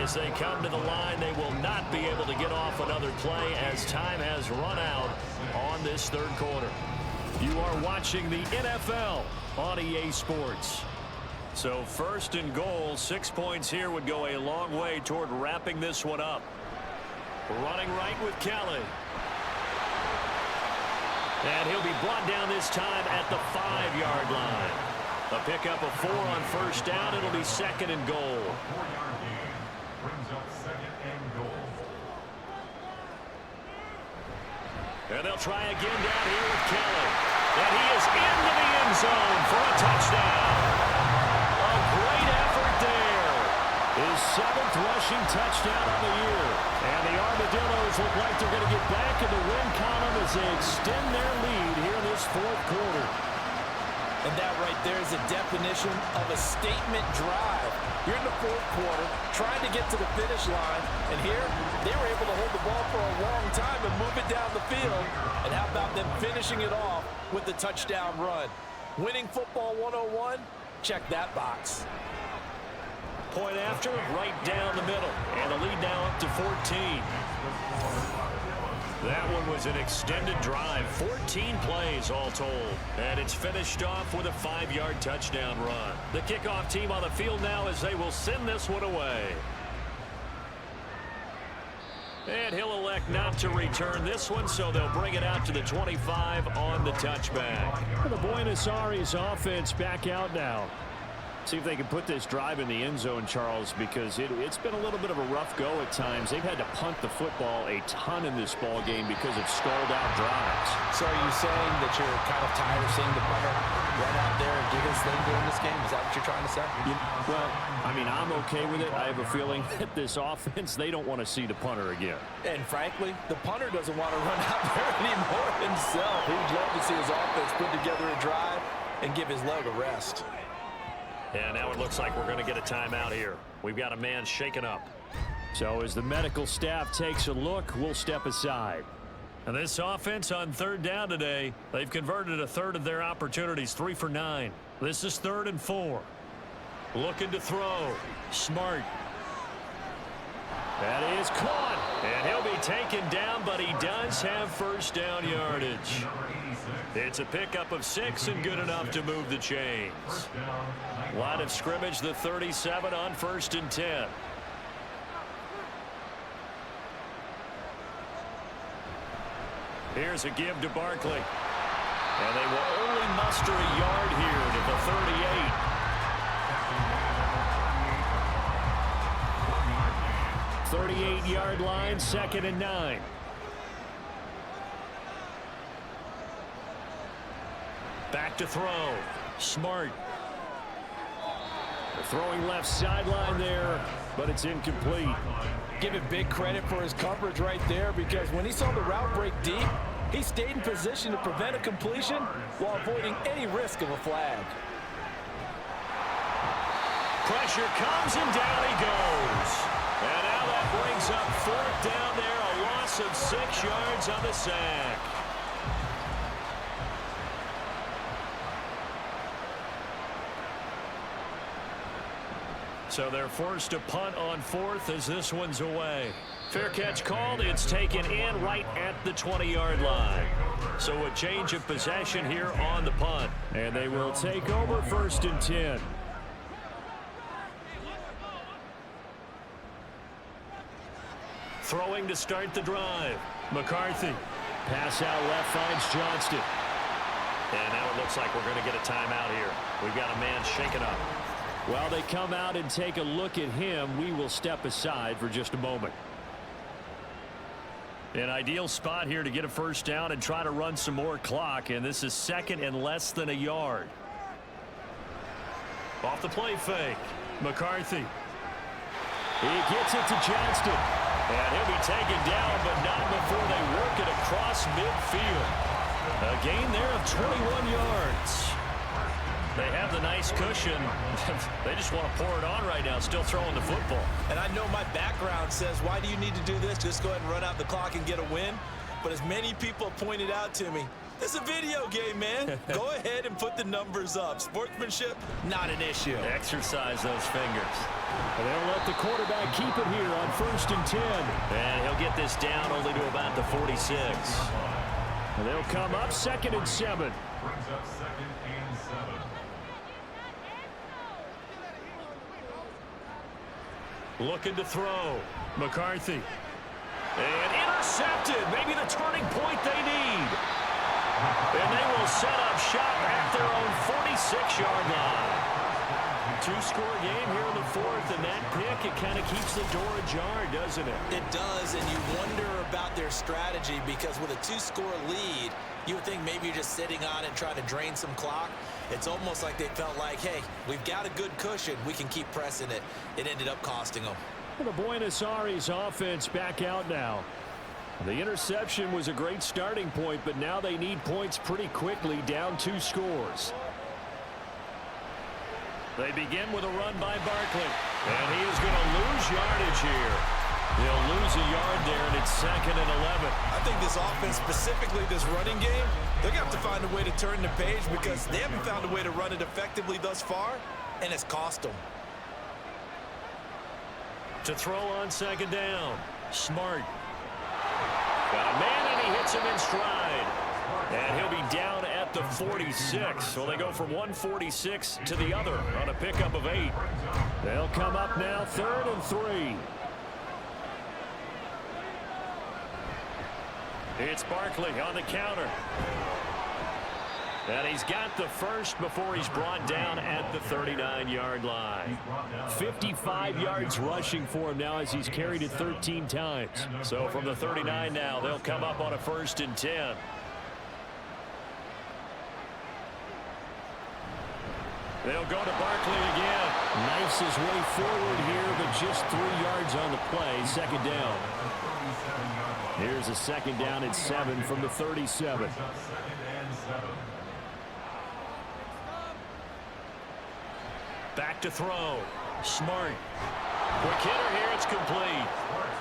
As they come to the line, they will not be able to get off another play as time has run out on this 3rd quarter. You are watching the NFL on EA Sports. So 1st and goal, 6 points here would go a long way toward wrapping this one up. Running right with Kelly. And he'll be brought down this time at the 5-yard line. A pickup of 4 on 1st down. It'll be 2nd and goal. Brings up 2nd and goal. And they'll try again down here with Kelly. And he is into the end zone for a touchdown. A great effort there. His 7th rushing touchdown on the year. And the Armadillos look like they're going to get back in the win column as they extend their lead here in this 4th quarter. And that right there is a definition of a statement drive. You're in the 4th quarter, trying to get to the finish line, and here, they were able to hold the ball for a long time and move it down the field. And how about them finishing it off with the touchdown run? Winning football 101? Check that box. Point after, right down the middle, and the lead now up to 14. That one was an extended drive, 14 plays all told. And it's finished off with a 5-yard touchdown run. The kickoff team on the field now as they will send this one away. And he'll elect not to return this one, so they'll bring it out to the 25 on the touchback. The Buenos Aires offense back out now. See if they can put this drive in the end zone, Charles, because it's been a little bit of a rough go at times. They've had to punt the football a ton in this ball game because of stalled out drives. So are you saying that you're kind of tired of seeing the punter run out there and do his thing during this game? Is that what you're trying to say? Well, I mean, I'm okay with it. I have a feeling that this offense, they don't want to see the punter again. And frankly, the punter doesn't want to run out there anymore himself. He'd love to see his offense put together a drive and give his leg a rest. And now it looks like we're going to get a timeout here. We've got a man shaken up. So as the medical staff takes a look, we'll step aside. And this offense on 3rd down today, they've converted a third of their opportunities, 3 for 9. This is 3rd and 4. Looking to throw. Smart. That is caught. And he'll be taken down, but he does have first down yardage. It's a pickup of 6 and good enough to move the chains. Line of scrimmage, the 37 on 1st and 10. Here's a give to Barkley. And they will only muster a yard here to the 38. 38-yard line, 2nd and 9. Back to throw. Smart. Throwing left sideline there, but it's incomplete. Give him big credit for his coverage right there, because when he saw the route break deep, he stayed in position to prevent a completion while avoiding any risk of a flag. Pressure comes and down he goes. And now that brings up 4th down there, a loss of 6 yards on the sack. So they're forced to punt on 4th as this one's away. Fair catch called. It's taken in right at the 20-yard line. So a change of possession here on the punt. And they will take over 1st and 10. Throwing to start the drive. McCarthy. Pass out left finds Johnston. And now it looks like we're going to get a timeout here. We've got a man shaken up. While they come out and take a look at him, we will step aside for just a moment. An ideal spot here to get a first down and try to run some more clock, and this is 2nd and less than a yard. Off the play fake. McCarthy. He gets it to Johnston. And he'll be taken down, but not before they work it across midfield. A gain there of 21 yards. They have the nice cushion. They just want to pour it on right now, still throwing the football. And I know my background says, why do you need to do this? Just go ahead and run out the clock and get a win. But as many people pointed out to me, this is a video game, man. Go ahead and put the numbers up. Sportsmanship, not an issue. Exercise those fingers. And they'll let the quarterback keep it here on 1st and 10. And he'll get this down only to about the 46. And they'll come up 2nd and 7. Brings up 2nd and 7. Looking to throw. McCarthy. And intercepted. Maybe the turning point they need. And they will set up shop at their own 46-yard line. 2-score game here in the 4th, and that pick, it kind of keeps the door ajar, doesn't it? It does, and you wonder about their strategy, because with a 2-score lead, you would think maybe you're just sitting on it trying to drain some clock. It's almost like they felt like, hey, we've got a good cushion. We can keep pressing it. It ended up costing them. The Buenos Aires offense back out now. The interception was a great starting point, but now they need points pretty quickly, down 2 scores. They begin with a run by Barkley, and he is going to lose yardage here. They'll lose a yard there, and it's 2nd and 11. I think this offense, specifically this running game, they're going to have to find a way to turn the page, because they haven't found a way to run it effectively thus far, and it's cost them. To throw on 2nd down. Smart. Got a man, and he hits him in stride. And he'll be down at the 46. So they go from 146 to the other on a pickup of 8. They'll come up now 3rd and 3. It's Barkley on the counter. And he's got the first before he's brought down at the 39-yard line. 55 yards rushing for him now as he's carried it 13 times. So from the 39 now, they'll come up on a 1st and 10. They'll go to Barkley again. Knifes his way forward here, but just 3 yards on the play. 2nd down. Here's a 2nd down at 7 from the 37. Back to throw. Smart. Quick hitter here. It's complete.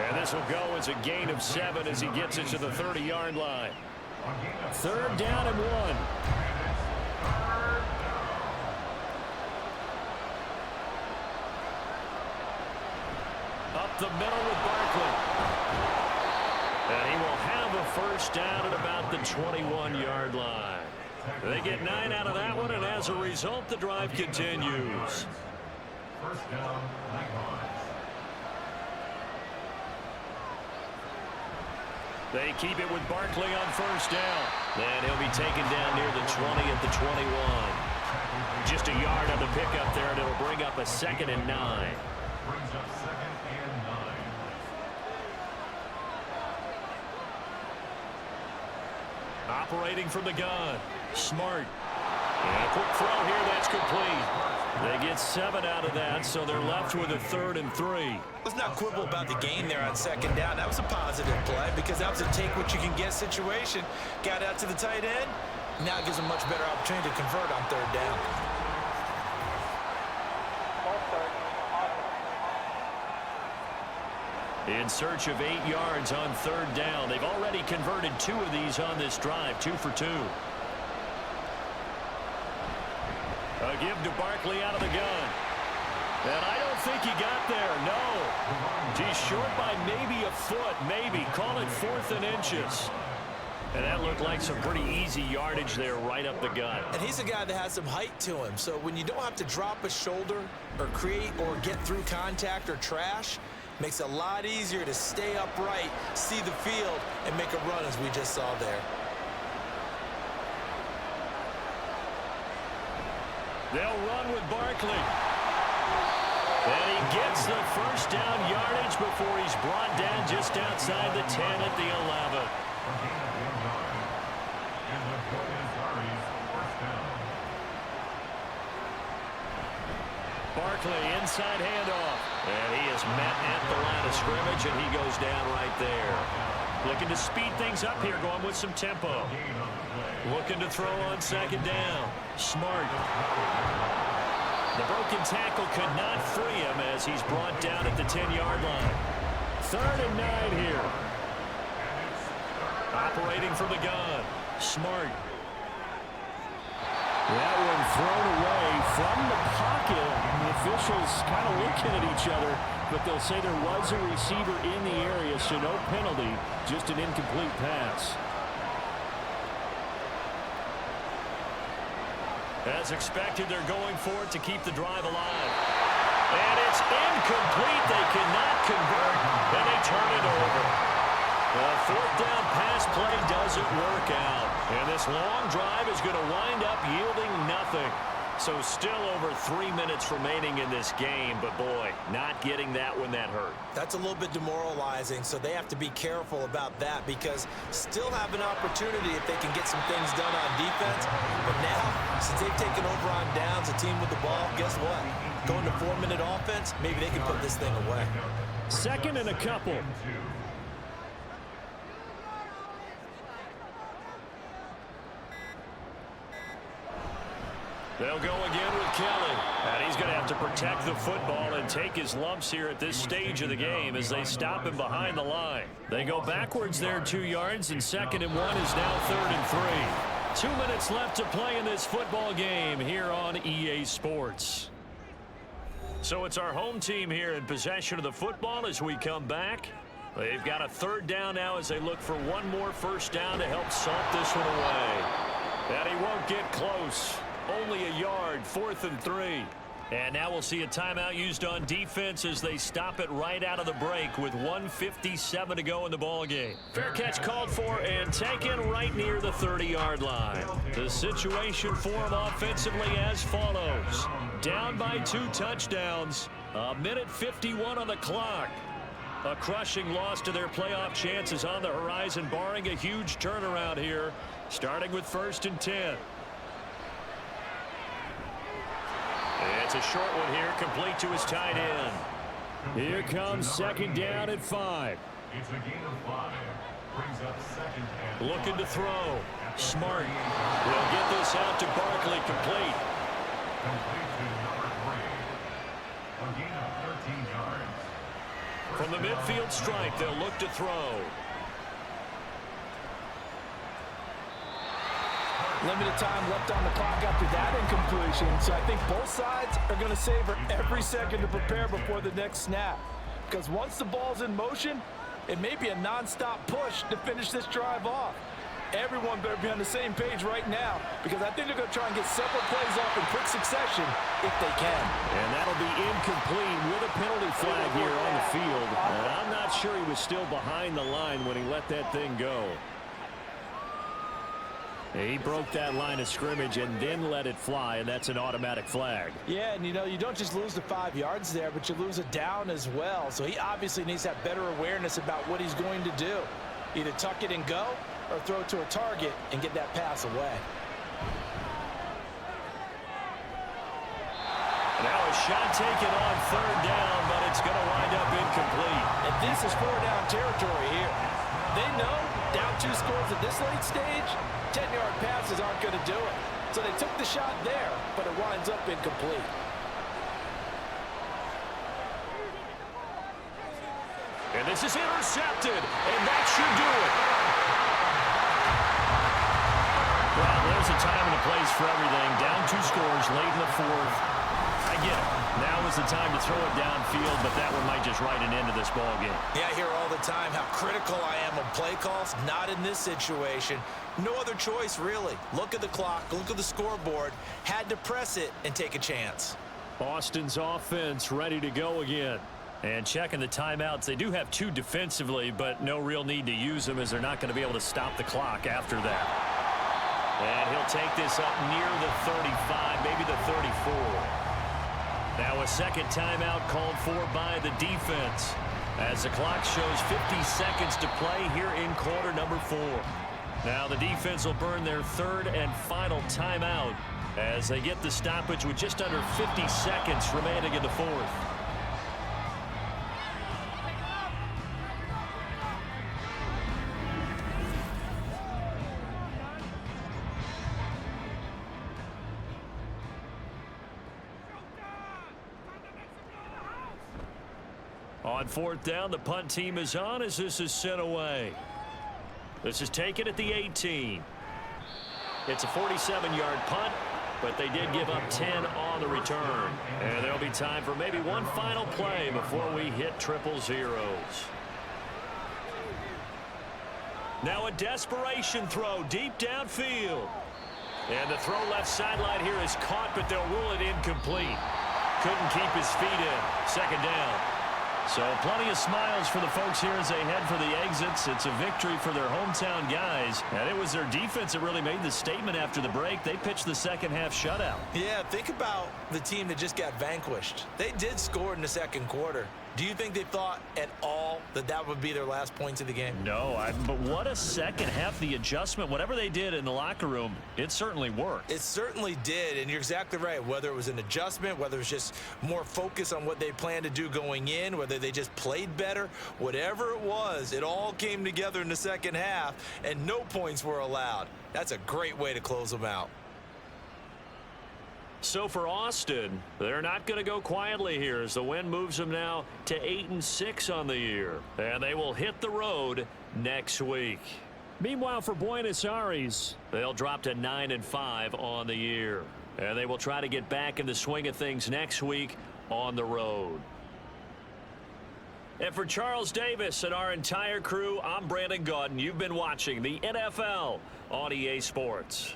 And this will go as a gain of 7 as he gets it to the 30-yard line. 3rd down and 1. Up the middle with Barkley. first down at about the 21-yard line. They get 9 out of that one, and as a result, the drive continues. First down, Nighthawks. They keep it with Barkley on first down. And he'll be taken down near the 20 at the 21. Just a yard on the pickup there, and it'll bring up a 2nd and 9. Brings up 2nd and 9. Operating from the gun. Smart. And a quick throw here. That's complete. They get 7 out of that, so they're left with a 3rd and 3. Let's not quibble about the gain there on 2nd down. That was a positive play because that was a take-what-you-can-get situation. Got out to the tight end. Now it gives them much better opportunity to convert on 3rd down. In search of 8 yards on 3rd down. They've already converted 2 of these on this drive, 2 for 2. A give to Barkley out of the gun. And I don't think he got there, no. He's short by maybe a foot, maybe. Call it 4th and inches. And that looked like some pretty easy yardage there right up the gut. And he's a guy that has some height to him. So when you don't have to drop a shoulder or create or get through contact or trash, makes it a lot easier to stay upright, see the field, and make a run as we just saw there. They'll run with Barkley. And he gets the first down yardage before he's brought down just outside the 10 at the 11. Barkley inside handoff. And he is met at the line of scrimmage, and he goes down right there. Looking to speed things up here, going with some tempo. Looking to throw on 2nd down. Smart. The broken tackle could not free him as he's brought down at the 10-yard line. 3rd and 9 here. Operating from the gun. Smart. That one thrown away from the pocket. The officials kind of looking at each other, but they'll say there was a receiver in the area, so no penalty, just an incomplete pass. As expected, they're going for it to keep the drive alive. And it's incomplete. They cannot convert, and they turn it over. The 4th down pass play doesn't work out. And this long drive is going to wind up yielding nothing. So still over 3 minutes remaining in this game, but boy, not getting that when that hurt. That's a little bit demoralizing, so they have to be careful about that because still have an opportunity if they can get some things done on defense. But now, since they've taken over on downs, a team with the ball, guess what? Going to 4-minute offense, maybe they can put this thing away. 2nd and a couple. They'll go again with Kelly. And he's going to have to protect the football and take his lumps here at this stage of the game as they stop him behind the line. They go backwards there 2 yards, and 2nd and 1 is now 3rd and 3. 2 minutes left to play in this football game here on EA Sports. So it's our home team here in possession of the football as we come back. They've got a 3rd down now as they look for one more first down to help salt this one away. And he won't get close. Only a yard, 4th and 3. And now we'll see a timeout used on defense as they stop it right out of the break with 1:57 to go in the ballgame. Fair catch called for and taken right near the 30-yard line. The situation for them offensively as follows. Down by 2 touchdowns. 1:51 on the clock. A crushing loss to their playoff chances on the horizon, barring a huge turnaround here, starting with 1st and 10. It's a short one here, complete to his tight end. Here comes 2nd down at 5. It's a gain of 5. Brings up 2nd and 5. Looking to throw. Smart. Will get this out to Barkley, complete. Complete to number 3. A gain of 13 yards. From the midfield strike, they'll look to throw. Limited time left on the clock after that incompletion, so I think both sides are going to savor every second to prepare before the next snap. Because once the ball's in motion, It may be a nonstop push to finish this drive off. Everyone better be on the same page right now because I think they're going to try and get several plays off in quick succession if they can. And that'll be incomplete with a penalty flag here on the field. And I'm not sure he was still behind the line when he let that thing go. He broke that line of scrimmage and then let it fly, and that's an automatic flag. Yeah, and you don't just lose the 5 yards there, but you lose a down as well. So he obviously needs to have better awareness about what he's going to do. Either tuck it and go or throw it to a target and get that pass away. Now a shot taken on 3rd down, but it's going to wind up incomplete. And this is 4-down territory here. They know down 2 scores at this late stage, 10-yard passes aren't going to do it. So they took the shot there, but it winds up incomplete. And this is intercepted, and that should do it. Well, there's a time and a place for everything. Down 2 scores late in the 4th. I get it. Now is the time to throw it downfield, but that one might just write an end to this ball game. Yeah, I hear all the time how critical I am of play calls. Not in this situation. No other choice, really. Look at the clock, look at the scoreboard. Had to press it and take a chance. Austin's offense ready to go again. And checking the timeouts, they do have 2 defensively, but no real need to use them as they're not going to be able to stop the clock after that. And he'll take this up near the 35, maybe the 34. Now a second timeout called for by the defense as the clock shows 50 seconds to play here in quarter number 4. Now the defense will burn their 3rd and final timeout as they get the stoppage with just under 50 seconds remaining in the 4th. On 4th down, the punt team is on as this is sent away. This is taken at the 18. It's a 47-yard punt, but they did give up 10 on the return. And there'll be time for maybe one final play before we hit triple zeros. Now a desperation throw deep downfield. And the throw left sideline here is caught, but they'll rule it incomplete. Couldn't keep his feet in. 2nd down. So plenty of smiles for the folks here as they head for the exits. It's a victory for their hometown guys. And it was their defense that really made the statement after the break. They pitched the second half shutout. Yeah, think about the team that just got vanquished. They did score in the 2nd quarter. Do you think they thought at all that that would be their last points of the game? No, but what a second half. The adjustment, whatever they did in the locker room, it certainly worked. It certainly did, and you're exactly right. Whether it was an adjustment, whether it was just more focus on what they planned to do going in, whether they just played better, whatever it was, it all came together in the second half, and no points were allowed. That's a great way to close them out. So for Austin, they're not going to go quietly here as the win moves them now to 8-6 on the year. And they will hit the road next week. Meanwhile, for Buenos Aires, they'll drop to 9-5 on the year. And they will try to get back in the swing of things next week on the road. And for Charles Davis and our entire crew, I'm Brandon Gaudin. You've been watching the NFL on EA Sports.